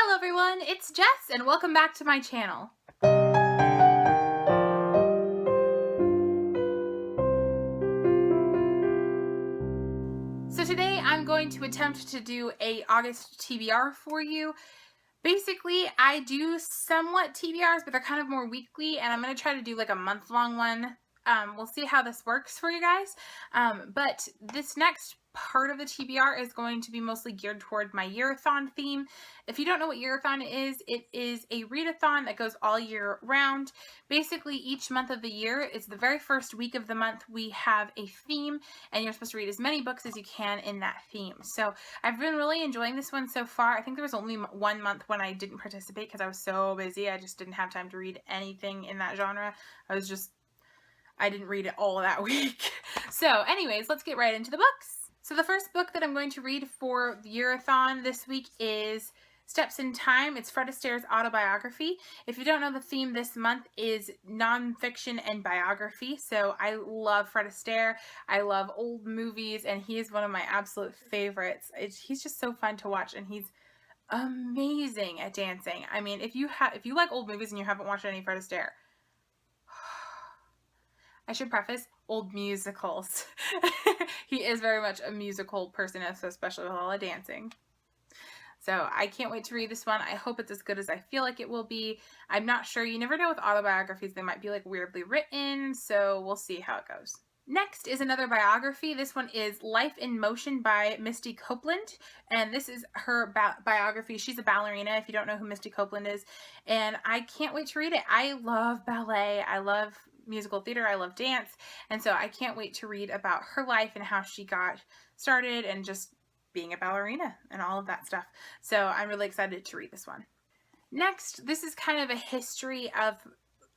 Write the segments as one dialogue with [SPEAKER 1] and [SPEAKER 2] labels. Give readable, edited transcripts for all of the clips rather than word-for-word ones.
[SPEAKER 1] Hello everyone, it's Jess and welcome back to my channel. So today I'm going to attempt to do a August TBR for you. Basically, I do somewhat TBRs, but they're kind of more weekly, and I'm going to try to do like a month-long one. We'll see how this works for you guys. But this next part of the TBR is going to be mostly geared toward my Year-A-Thon theme. If you don't know what Year-A-Thon is, it is a read-a-thon that goes all year round. Basically, each month of the year, it's the very first week of the month, we have a theme, and you're supposed to read as many books as you can in that theme. So I've been really enjoying this one so far. I think there was only 1 month when I didn't participate because I was so busy. I just didn't have time to read anything in that genre. I didn't read it all that week. So anyways, let's get right into the books. So the first book that I'm going to read for the Year-A-Thon this week is Steps in Time. It's Fred Astaire's autobiography. If you don't know, the theme this month is nonfiction and biography. So I love Fred Astaire. I love old movies, and he is one of my absolute favorites. He's just so fun to watch, and he's amazing at dancing. I mean, if you like old movies and you haven't watched any Fred Astaire, I should preface, old musicals. He is very much a musical person, especially with all the dancing. So I can't wait to read this one. I hope it's as good as I feel like it will be. I'm not sure. You never know with autobiographies. They might be like weirdly written, so we'll see how it goes. Next is another biography. This one is Life in Motion by Misty Copeland, and this is her biography. She's a ballerina, if you don't know who Misty Copeland is, and I can't wait to read it. I love ballet. I love musical theater. I love dance, and so I can't wait to read about her life and how she got started and just being a ballerina and all of that stuff. So I'm really excited to read this one. Next, this is kind of a history of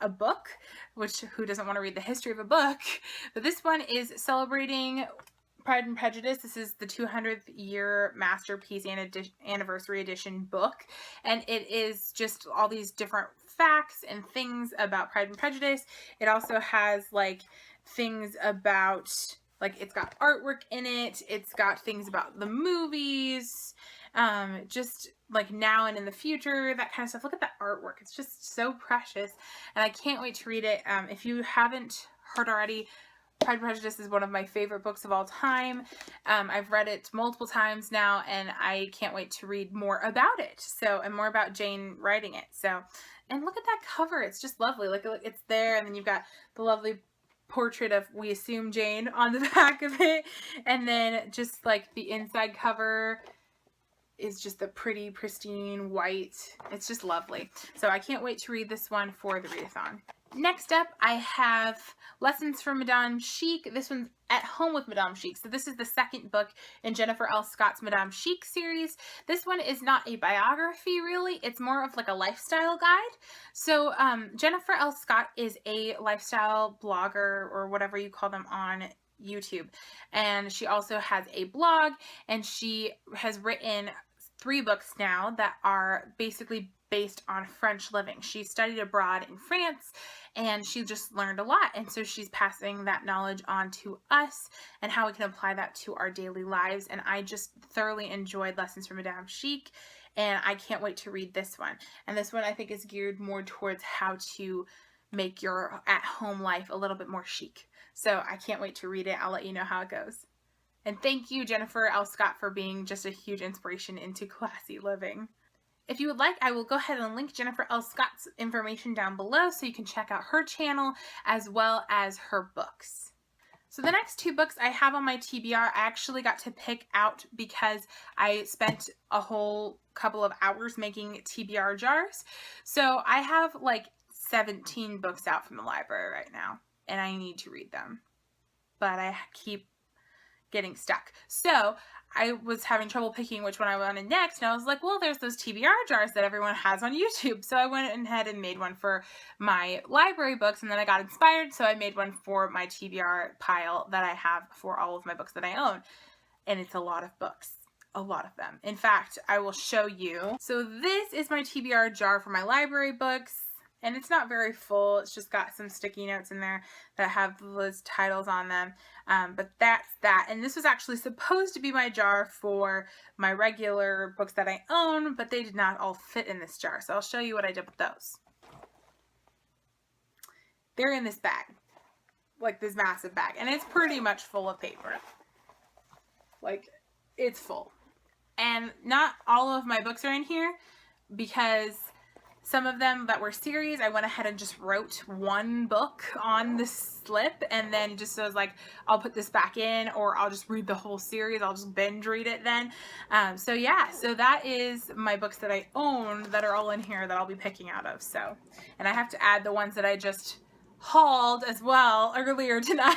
[SPEAKER 1] a book, which who doesn't want to read the history of a book? But this one is celebrating Pride and Prejudice. This is the 200th year masterpiece and anniversary edition book, and it is just all these different facts and things about Pride and Prejudice. It also has like things about, like, it's got artwork in it, it's got things about the movies, just like now and in the future, that kind of stuff. Look at that artwork. It's just so precious, and I can't wait to read it. If you haven't heard already, Pride and Prejudice is one of my favorite books of all time. I've read it multiple times now, and I can't wait to read more about it. So, and more about Jane writing it. So, and look at that cover. It's just lovely. Like, it's there, and then you've got the lovely portrait of, we assume, Jane on the back of it. And then just like the inside cover is just the pretty, pristine white. It's just lovely. So I can't wait to read this one for the readathon. Next up, I have Lessons from Madame Chic. This one's At Home with Madame Chic. So this is the second book in Jennifer L. Scott's Madame Chic series. This one is not a biography, really. It's more of like a lifestyle guide. So Jennifer L. Scott is a lifestyle blogger, or whatever you call them on YouTube. And she also has a blog, and she has written 3 books now that are basically based on French living. She studied abroad in France, and she just learned a lot, and so she's passing that knowledge on to us and how we can apply that to our daily lives. And I just thoroughly enjoyed Lessons from Madame Chic, and I can't wait to read this one. And this one I think is geared more towards how to make your at-home life a little bit more chic. So I can't wait to read it. I'll let you know how it goes. And thank you, Jennifer L. Scott, for being just a huge inspiration into classy living. If you would like, I will go ahead and link Jennifer L. Scott's information down below so you can check out her channel as well as her books. So the next 2 books I have on my TBR, I actually got to pick out because I spent a whole couple of hours making TBR jars. So I have like 17 books out from the library right now, and I need to read them, but I keep getting stuck. So I was having trouble picking which one I wanted next, and I was like, well, there's those TBR jars that everyone has on YouTube. So I went ahead and made one for my library books, and then I got inspired, so I made one for my TBR pile that I have for all of my books that I own. And it's a lot of books. A lot of them. In fact, I will show you. So this is my TBR jar for my library books. And it's not very full. It's just got some sticky notes in there that have those titles on them. But that's that. And this was actually supposed to be my jar for my regular books that I own, but they did not all fit in this jar. So I'll show you what I did with those. They're in this bag, like this massive bag. And it's pretty much full of paper. Like, it's full. And not all of my books are in here because some of them that were series, I went ahead and just wrote one book on the slip and then just was like, I'll put this back in, or I'll just read the whole series. I'll just binge read it then. So yeah, so that is my books that I own that are all in here that I'll be picking out of. So, and I have to add the ones that I just hauled as well earlier tonight.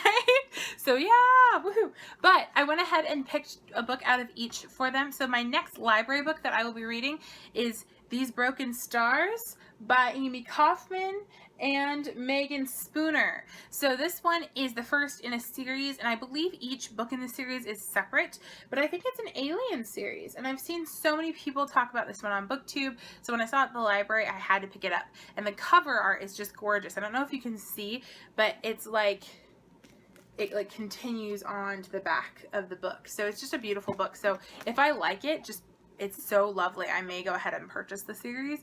[SPEAKER 1] So yeah, woohoo. But I went ahead and picked a book out of each for them. So my next library book that I will be reading is These Broken Stars by Amy Kaufman and Megan Spooner. So this one is the first in a series, and I believe each book in the series is separate, but I think it's an alien series, and I've seen so many people talk about this one on BookTube, so when I saw it at the library, I had to pick it up. And the cover art is just gorgeous. I don't know if you can see, but it's like, it like continues on to the back of the book. So it's just a beautiful book. So if I like it, it's so lovely, I may go ahead and purchase the series,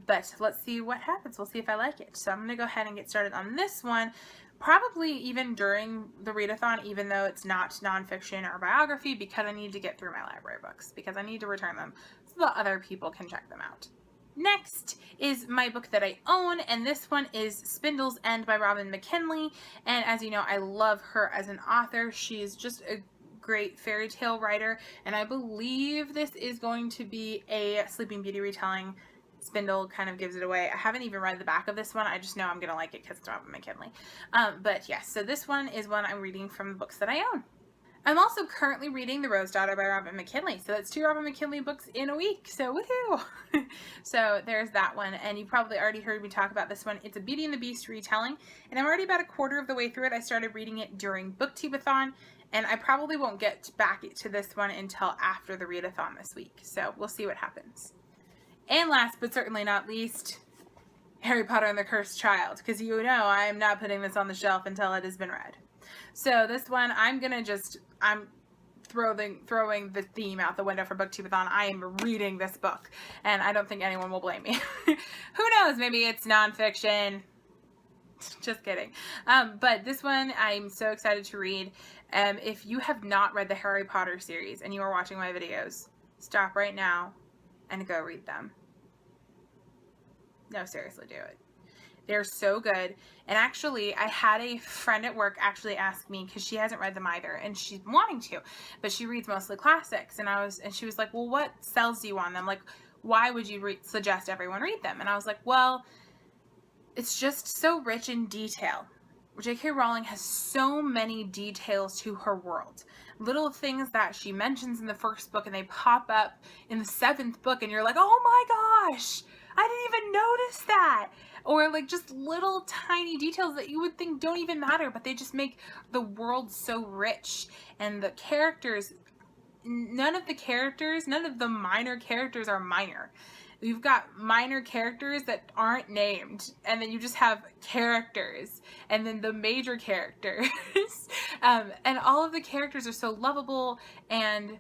[SPEAKER 1] but let's see what happens. We'll see if I like it. So I'm going to go ahead and get started on this one, probably even during the readathon, even though it's not nonfiction or biography, because I need to get through my library books, because I need to return them so that other people can check them out. Next is my book that I own, and this one is Spindle's End by Robin McKinley, and as you know, I love her as an author. She's just a great fairy tale writer, and I believe this is going to be a Sleeping Beauty retelling. Spindle kind of gives it away. I haven't even read the back of this one. I just know I'm gonna like it because it's Robin McKinley. But yes, so this one is one I'm reading from the books that I own. I'm also currently reading The Rose Daughter by Robin McKinley. So that's 2 Robin McKinley books in a week. So woohoo! So there's that one. And you probably already heard me talk about this one. It's a Beauty and the Beast retelling. And I'm already about a quarter of the way through it. I started reading it during BookTube-a-thon. And I probably won't get back to this one until after the readathon this week. So we'll see what happens. And last but certainly not least, Harry Potter and the Cursed Child. Because you know I am not putting this on the shelf until it has been read. So this one, I'm throwing the theme out the window for BookTube-a-thon. I am reading this book. And I don't think anyone will blame me. Who knows? Maybe it's nonfiction. Just kidding. But this one I'm so excited to read. If you have not read the Harry Potter series and you are watching my videos, stop right now and go read them. No, seriously, do it. They're so good. And actually, I had a friend at work actually ask me, because she hasn't read them either, and she's wanting to, but she reads mostly classics. And she was like, well, what sells you on them? Like, why would you suggest everyone read them? And I was like, well, it's just so rich in detail. J.K. Rowling has so many details to her world. Little things that she mentions in the first book and they pop up in the 7th book and you're like, oh my gosh, I didn't even notice that. Or like just little tiny details that you would think don't even matter, but they just make the world so rich. And the characters, none of the minor characters are minor. You've got minor characters that aren't named, and then you just have characters, and then the major characters. And all of the characters are so lovable, and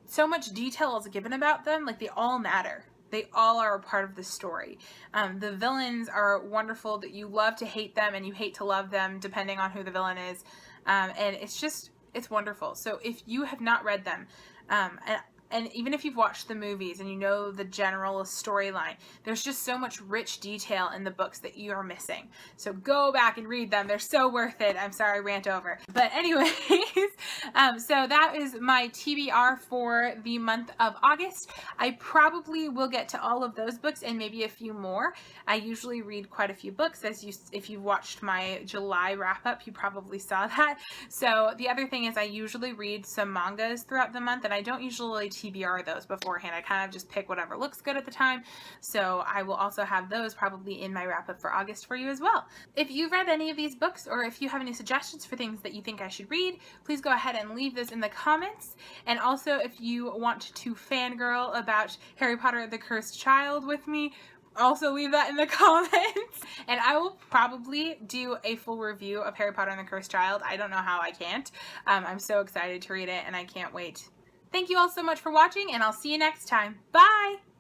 [SPEAKER 1] so much detail is given about them. Like, they all matter. They all are a part of the story. The villains are wonderful, that you love to hate them, and you hate to love them, depending on who the villain is. And it's wonderful. So if you have not read them, and even if you've watched the movies and you know the general storyline, there's just so much rich detail in the books that you are missing. So go back and read them. They're so worth it. I'm sorry, rant over. But anyways, so that is my TBR for the month of August. I probably will get to all of those books and maybe a few more. I usually read quite a few books. If you've watched my July wrap-up, you probably saw that. So the other thing is I usually read some mangas throughout the month, and I don't usually TBR those beforehand. I kind of just pick whatever looks good at the time. So I will also have those probably in my wrap up for August for you as well. If you've read any of these books, or if you have any suggestions for things that you think I should read, please go ahead and leave those in the comments. And also, if you want to fangirl about Harry Potter and the Cursed Child with me, also leave that in the comments. And I will probably do a full review of Harry Potter and the Cursed Child. I don't know how I can't. I'm so excited to read it, and I can't wait. Thank you all so much for watching, and I'll see you next time. Bye!